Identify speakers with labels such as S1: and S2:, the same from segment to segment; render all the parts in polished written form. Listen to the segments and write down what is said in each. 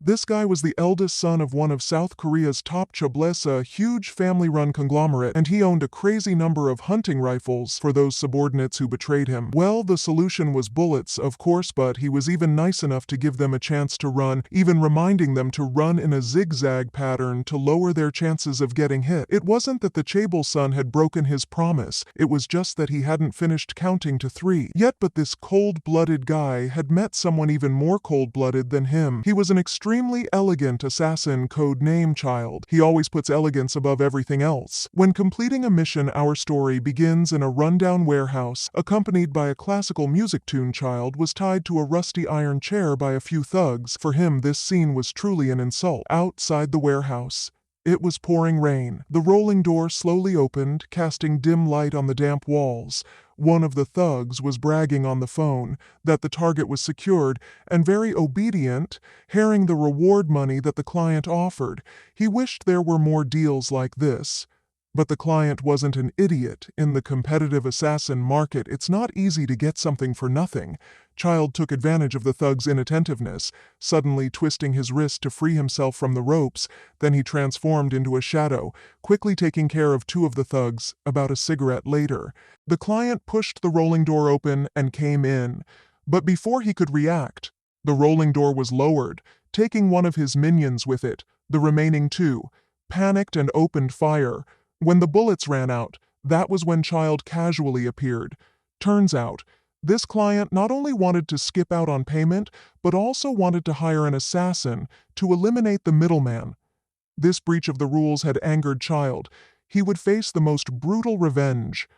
S1: This guy was the eldest son of one of South Korea's top chaebol, a huge family-run conglomerate, and he owned a crazy number of hunting rifles for those subordinates who betrayed him. Well, the solution was bullets, of course, but he was even nice enough to give them a chance to run, even reminding them to run in a zigzag pattern to lower their chances of getting hit. It wasn't that the chaebol son had broken his promise, it was just that he hadn't finished counting to 3 yet. But this cold-blooded guy had met someone even more cold-blooded than him. He was an extremely elegant assassin, code-name Child. He always puts elegance above everything else. When completing a mission, our story begins in a rundown warehouse, accompanied by a classical music tune. Child was tied to a rusty iron chair by a few thugs. For him, this scene was truly an insult. Outside the warehouse, it was pouring rain. The rolling door slowly opened, casting dim light on the damp walls. One of the thugs was bragging on the phone that the target was secured and very obedient, herring the reward money that the client offered. He wished there were more deals like this. But the client wasn't an idiot. In the competitive assassin market, it's not easy to get something for nothing. Child took advantage of the thug's inattentiveness, suddenly twisting his wrist to free himself from the ropes. Then he transformed into a shadow, quickly taking care of 2 of the thugs. About a cigarette later, the client pushed the rolling door open and came in. But before he could react, the rolling door was lowered, taking one of his minions with it. The remaining 2 panicked and opened fire. When the bullets ran out, that was when Child casually appeared. Turns out, this client not only wanted to skip out on payment, but also wanted to hire an assassin to eliminate the middleman. This breach of the rules had angered Child. He would face the most brutal revenge.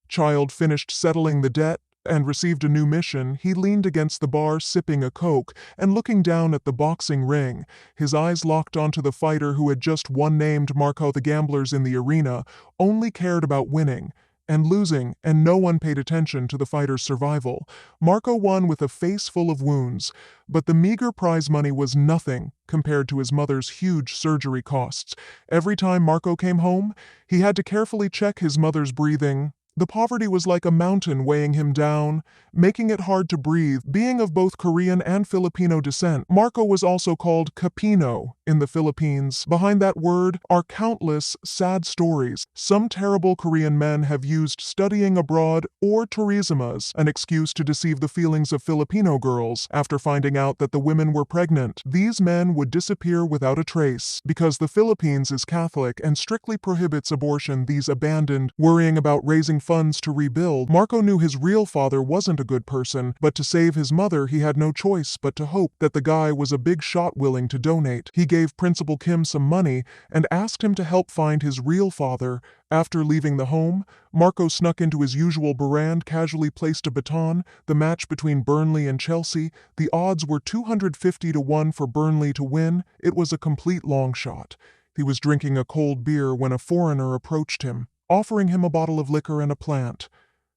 S1: Child finished settling the debt and received a new mission. He leaned against the bar sipping a Coke and looking down at the boxing ring. His eyes locked onto the fighter who had just won. Named Marco. The gamblers in the arena only cared about winning and losing, and no one paid attention to the fighter's survival. Marco won with a face full of wounds, but the meager prize money was nothing compared to his mother's huge surgery costs. Every time Marco came home, he had to carefully check his mother's breathing. The poverty was like a mountain weighing him down, making it hard to breathe. Being of both Korean and Filipino descent, Marco was also called Capino in the Philippines. Behind that word are countless sad stories. Some terrible Korean men have used studying abroad or tourism as an excuse to deceive the feelings of Filipino girls. After finding out that the women were pregnant, these men would disappear without a trace. Because the Philippines is Catholic and strictly prohibits abortion, these abandoned, worrying about raising funds to rebuild. Marco knew his real father wasn't a good person, but to save his mother he had no choice but to hope that the guy was a big shot willing to donate. He gave Principal Kim some money and asked him to help find his real father. After leaving the home, Marco snuck into his usual brand, casually placed a baton. The match between Burnley and Chelsea, the odds were 250 to 1 for Burnley to win. It was a complete long shot. He was drinking a cold beer when a foreigner approached him, offering him a bottle of liquor and a plant.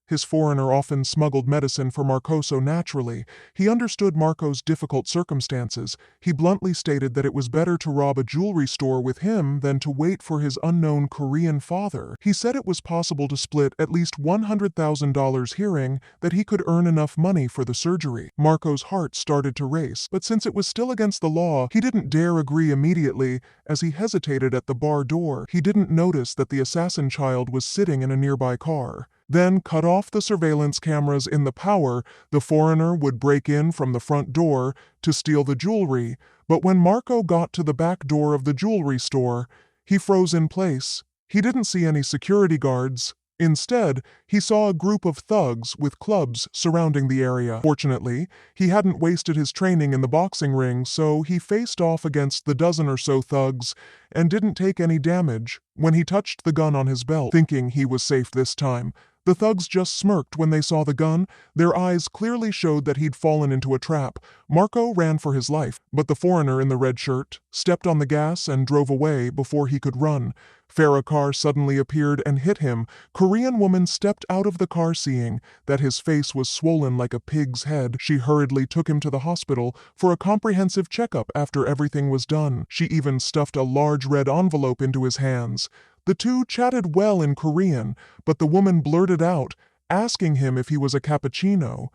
S1: His foreigner often smuggled medicine for Marco, so naturally, he understood Marco's difficult circumstances. He bluntly stated that it was better to rob a jewelry store with him than to wait for his unknown Korean father. He said it was possible to split at least $100,000, hearing that he could earn enough money for the surgery. Marco's heart started to race, but since it was still against the law, he didn't dare agree immediately. As he hesitated at the bar door, he didn't notice that the assassin Child was sitting in a nearby car. Then cut off the surveillance cameras in the power, the foreigner would break in from the front door to steal the jewelry. But when Marco got to the back door of the jewelry store, he froze in place. He didn't see any security guards. Instead, he saw a group of thugs with clubs surrounding the area. Fortunately, he hadn't wasted his training in the boxing ring, so he faced off against the dozen or so thugs and didn't take any damage. When he touched the gun on his belt, thinking he was safe this time, the thugs just smirked when they saw the gun. Their eyes clearly showed that he'd fallen into a trap. Marco ran for his life, but the foreigner in the red shirt stepped on the gas and drove away before he could run. A car suddenly appeared and hit him. Korean woman stepped out of the car, seeing that his face was swollen like a pig's head. She hurriedly took him to the hospital for a comprehensive checkup. After everything was done, she even stuffed a large red envelope into his hands. The two chatted well in Korean, but the woman blurted out, asking him if he was a cappuccino.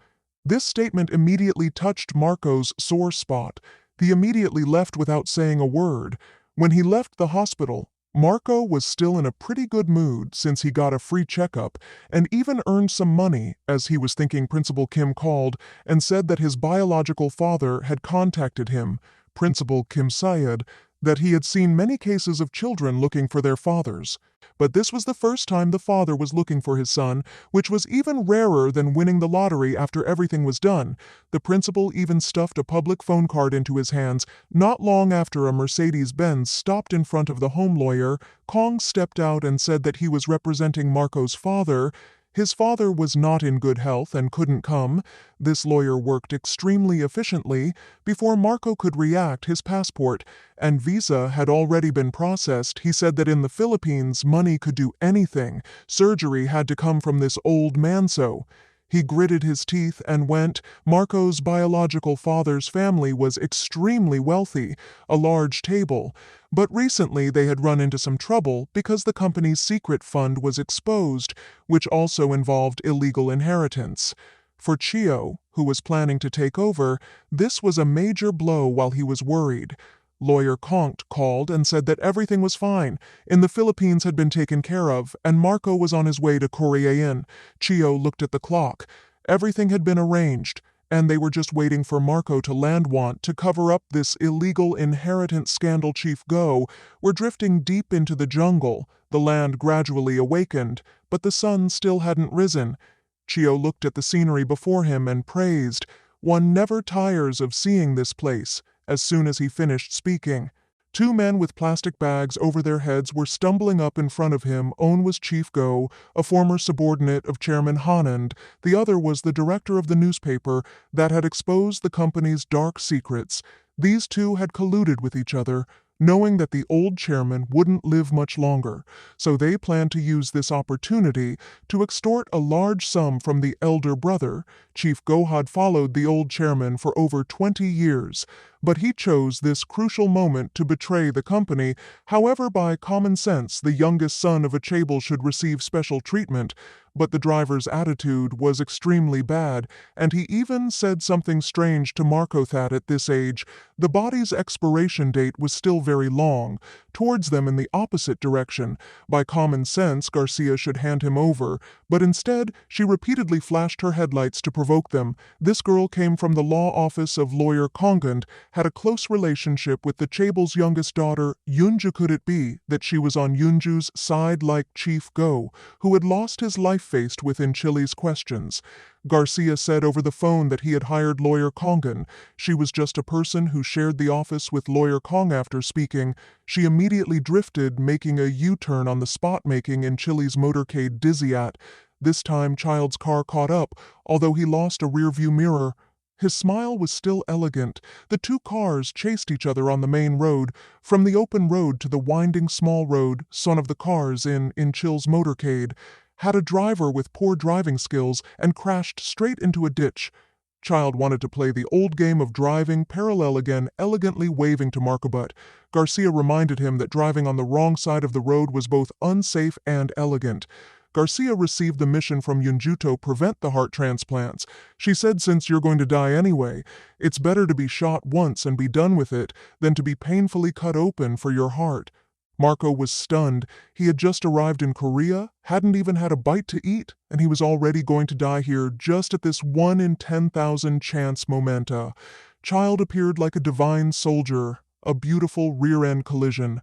S1: This statement immediately touched Marco's sore spot. He immediately left without saying a word. When he left the hospital, Marco was still in a pretty good mood since he got a free checkup and even earned some money, as he was thinking. Principal Kim called and said that his biological father had contacted him, Principal Kim said, that he had seen many cases of children looking for their fathers. But this was the first time the father was looking for his son, which was even rarer than winning the lottery after everything was done. The principal even stuffed a public phone card into his hands. Not long after a Mercedes-Benz stopped in front of the home lawyer, Kong stepped out and said that he was representing Marco's father. His father was not in good health and couldn't come. This lawyer worked extremely efficiently. Before Marco could react, his passport and visa had already been processed. He said that in the Philippines, money could do anything. Surgery had to come from this old man, so he gritted his teeth and went. Marco's biological father's family was extremely wealthy, a large table. But recently they had run into some trouble because the company's secret fund was exposed, which also involved illegal inheritance. For Chio, who was planning to take over, this was a major blow. While he was worried, Lawyer Kong called and said that everything was fine. In the Philippines had been taken care of, and Marco was on his way to Korea. Chio looked at the clock. Everything had been arranged, and they were just waiting for Marco to land. Want to cover up this illegal inheritance scandal. Chief Go were drifting deep into the jungle. The land gradually awakened, but the sun still hadn't risen. Chio looked at the scenery before him and praised. One never tires of seeing this place. As soon as he finished speaking, two men with plastic bags over their heads were stumbling up in front of him. One was Chief Go, a former subordinate of Chairman Hanand. The other was the director of the newspaper that had exposed the company's dark secrets. These two had colluded with each other, knowing that the old chairman wouldn't live much longer, so they planned to use this opportunity to extort a large sum from the elder brother. Chief Go had followed the old chairman for over 20 years, but he chose this crucial moment to betray the company. However, by common sense, the youngest son of a chaebol should receive special treatment, but the driver's attitude was extremely bad, and he even said something strange to Marco that at this age, the body's expiration date was still very long. Towards them in the opposite direction. By common sense, Garcia should hand him over, but instead, she repeatedly flashed her headlights to provoke them. This girl came from the law office of lawyer Kongand, had a close relationship with the chaebol's youngest daughter, Yunju. Could it be that she was on Yunju's side like Chief Go, who had lost his life faced within Chile's questions? Garcia said over the phone that he had hired lawyer Kongan. She was just a person who shared the office with lawyer Kong. After speaking, she immediately drifted, making a U-turn on the spot, making in Chile's motorcade dizzy at. This time Child's car caught up, although he lost a rearview mirror. His smile was still elegant. The two cars chased each other on the main road, from the open road to the winding small road. One of the cars in Chill's motorcade had a driver with poor driving skills and crashed straight into a ditch. Child wanted to play the old game of driving parallel again, elegantly waving to Marco, but Garcia reminded him that driving on the wrong side of the road was both unsafe and elegant. Garcia received the mission from Yunjuto: prevent the heart transplants. She said, since you're going to die anyway, it's better to be shot once and be done with it than to be painfully cut open for your heart. Marco was stunned. He had just arrived in Korea, hadn't even had a bite to eat, and he was already going to die here just at this 1 in 10,000 chance momenta. Child appeared like a divine soldier. A beautiful rear-end collision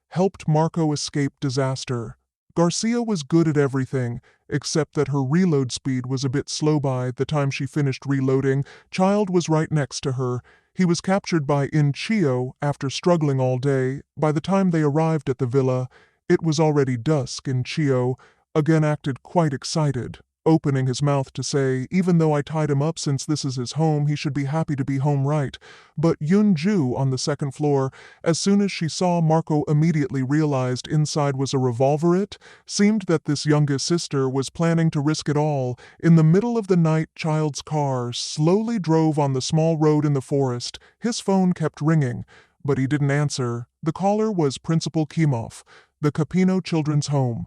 S1: helped Marco escape disaster. Garcia was good at everything, except that her reload speed was a bit slow. By the time she finished reloading, Child was right next to her. He was captured by Chio after struggling all day. By the time they arrived at the villa, it was already dusk. Chio again acted quite excited, opening his mouth to say, even though I tied him up, since this is his home, he should be happy to be home, right? But Yunju on the second floor, as soon as she saw Marco, immediately realized inside was a revolver. It seemed that this youngest sister was planning to risk it all. In the middle of the night, Child's car slowly drove on the small road in the forest. His phone kept ringing, but he didn't answer. The caller was Principal Kimov, the Capino Children's Home.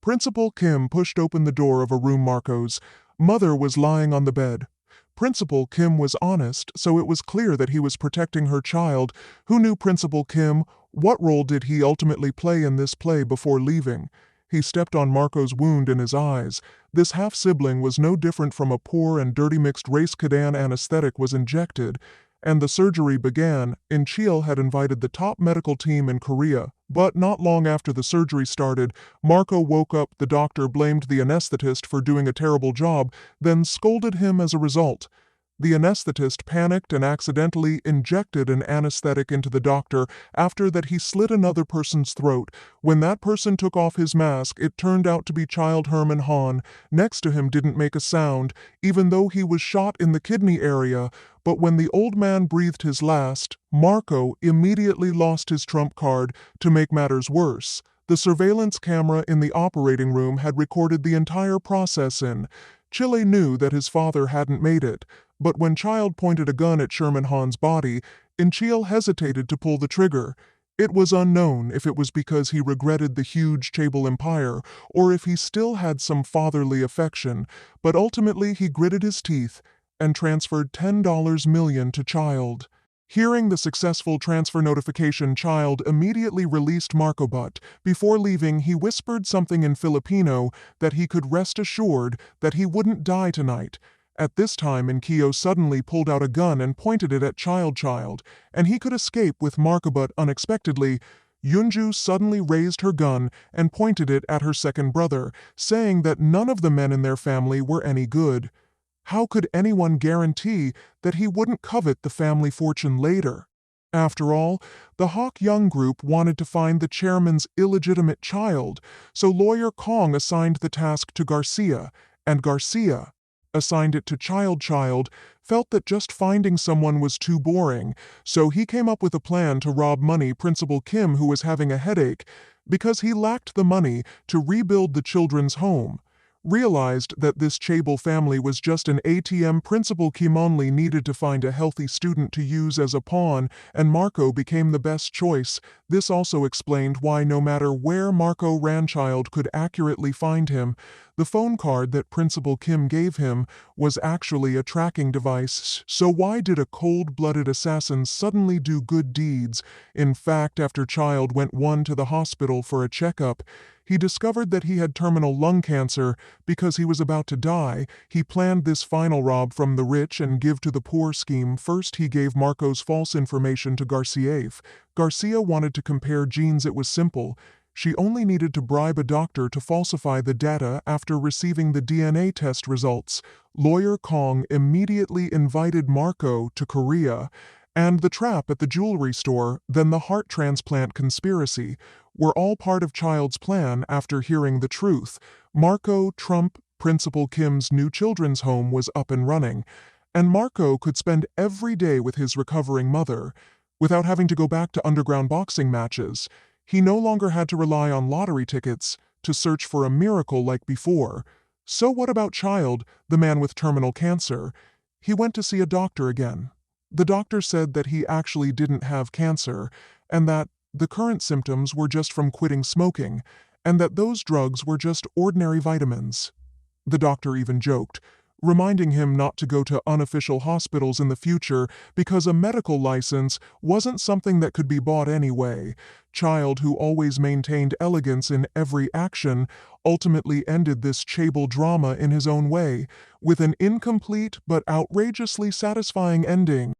S1: Principal Kim pushed open the door of a room. Marco's mother was lying on the bed. Principal Kim was honest, so it was clear that he was protecting her child. Who knew Principal Kim? What role did he ultimately play in this play before leaving? He stepped on Marco's wound in his eyes. This half-sibling was no different from a poor and dirty mixed-race Kadan anesthetic was injected, and the surgery began. Incheol had invited the top medical team in Korea, but not long after the surgery started, Marco woke up. The doctor blamed the anesthetist for doing a terrible job, then scolded him as a result. The anesthetist panicked and accidentally injected an anesthetic into the doctor. After that, he slit another person's throat. When that person took off his mask, it turned out to be child Herman Han. Next to him didn't make a sound, even though he was shot in the kidney area. But when the old man breathed his last, Marco immediately lost his trump card. To make matters worse, the surveillance camera in the operating room had recorded the entire process. In Chile knew that his father hadn't made it, but when Child pointed a gun at Sherman Han's body, Incheol hesitated to pull the trigger. It was unknown if it was because he regretted the huge Chaebol empire or if he still had some fatherly affection, but ultimately he gritted his teeth and transferred $10 million to Child. Hearing the successful transfer notification, Child immediately released Marco, but before leaving he whispered something in Filipino that he could rest assured that he wouldn't die tonight. At this time, Incheol suddenly pulled out a gun and pointed it at Child, and he could escape with Marco, but unexpectedly, Yunju suddenly raised her gun and pointed it at her second brother, saying that none of the men in their family were any good. How could anyone guarantee that he wouldn't covet the family fortune later? After all, the Hawk Young group wanted to find the chairman's illegitimate child, so lawyer Kong assigned the task to Garcia, and Garcia assigned it to Child, felt that just finding someone was too boring, so he came up with a plan to rob money Principal Kim, who was having a headache because he lacked the money to rebuild the children's home. Realized that this Chaebol family was just an ATM. Principal Kim only needed to find a healthy student to use as a pawn, and Marco became the best choice. This also explained why no matter where Marco ran, Child could accurately find him. The phone card that Principal Kim gave him was actually a tracking device. So why did a cold-blooded assassin suddenly do good deeds? In fact, after Child went to the hospital for a checkup, he discovered that he had terminal lung cancer. Because he was about to die, he planned this final rob from the rich and give to the poor scheme. First, he gave Marco's false information to Garcia. Garcia wanted to compare genes. It was simple. She only needed to bribe a doctor to falsify the data. After receiving the DNA test results, lawyer Kong immediately invited Marco to Korea, and the trap at the jewelry store, then the heart transplant conspiracy, were all part of Child's plan. After hearing the truth, Marco Trump, Principal Kim's new children's home was up and running, and Marco could spend every day with his recovering mother, without having to go back to underground boxing matches. He no longer had to rely on lottery tickets to search for a miracle like before. So what about Child, the man with terminal cancer? He went to see a doctor again. The doctor said that he actually didn't have cancer, and that the current symptoms were just from quitting smoking, and that those drugs were just ordinary vitamins. The doctor even joked, reminding him not to go to unofficial hospitals in the future because a medical license wasn't something that could be bought anyway. Child, who always maintained elegance in every action, ultimately ended this Chaebol drama in his own way, with an incomplete but outrageously satisfying ending.